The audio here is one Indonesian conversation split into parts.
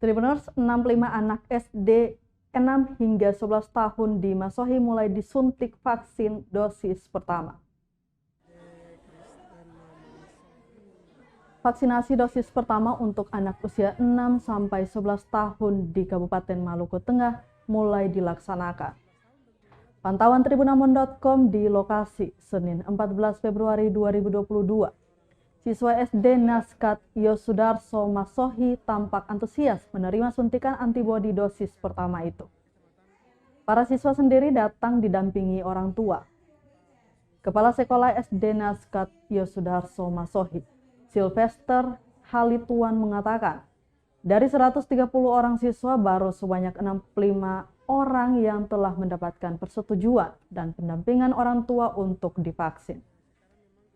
Tribuners, 65 anak SD 6 hingga 11 tahun di Masohi mulai disuntik vaksin dosis pertama. Vaksinasi dosis pertama untuk anak usia 6 sampai 11 tahun di Kabupaten Maluku Tengah mulai dilaksanakan. Pantauan tribunamon.com di lokasi Senin 14 Februari 2022. Siswa SD Naskat Yosudarso Masohi tampak antusias menerima suntikan antibodi dosis pertama itu. Para siswa sendiri datang didampingi orang tua. Kepala Sekolah SD Naskat Yosudarso Masohi, Sylvester Halituan mengatakan, dari 130 orang siswa baru sebanyak 65 orang yang telah mendapatkan persetujuan dan pendampingan orang tua untuk divaksin.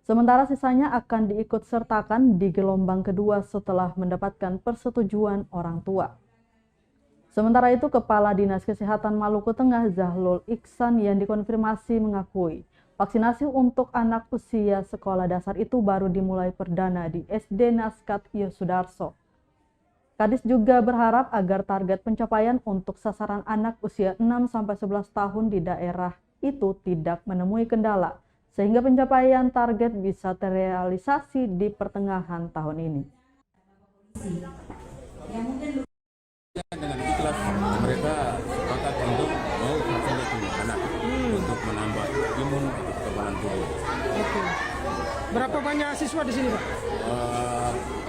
Sementara sisanya akan diikut sertakan di gelombang kedua setelah mendapatkan persetujuan orang tua. Sementara itu, Kepala Dinas Kesehatan Maluku Tengah Zahlul Iksan yang dikonfirmasi mengakui vaksinasi untuk anak usia sekolah dasar itu baru dimulai perdana di SD Naskat Yosudarso. Kadis juga berharap agar target pencapaian untuk sasaran anak usia 6-11 tahun di daerah itu tidak menemui kendala, sehingga pencapaian target bisa terrealisasi di pertengahan tahun ini. Dengan ikhlas mereka sepakat untuk mau vaksinasi anak untuk menambah imun atau kekebalan tubuh. Oke. Berapa banyak siswa di sini, Pak?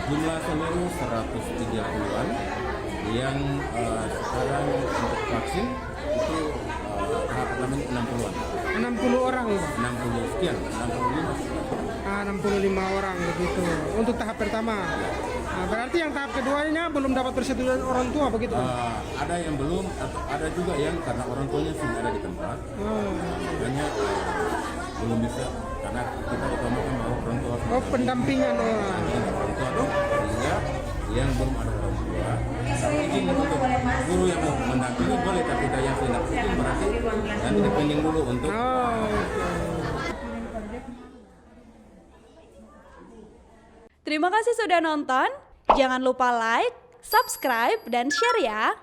Jumlah seluruh 130-an yang sekarang untuk vaksin itu tahap pertama 60-an. 60 orang ya? 60 sekian, 65 sekian. 65 orang begitu. Untuk tahap pertama. Nah, berarti yang tahap keduanya belum dapat persetujuan orang tua begitu? Ada yang belum, ada juga yang karena orang tuanya sudah ada di tempat. Makanya belum bisa karena kita utamakan bahwa orang tua. Oh, pendampingan orang. Orang tua tuh sehingga yang belum ada orang tua. Kalau izin untuk guru yang mau mendampingi boleh, tapi yang tidak izin berarti nanti dipending dulu untuk. Terima kasih sudah nonton. Jangan lupa like, subscribe, dan share ya.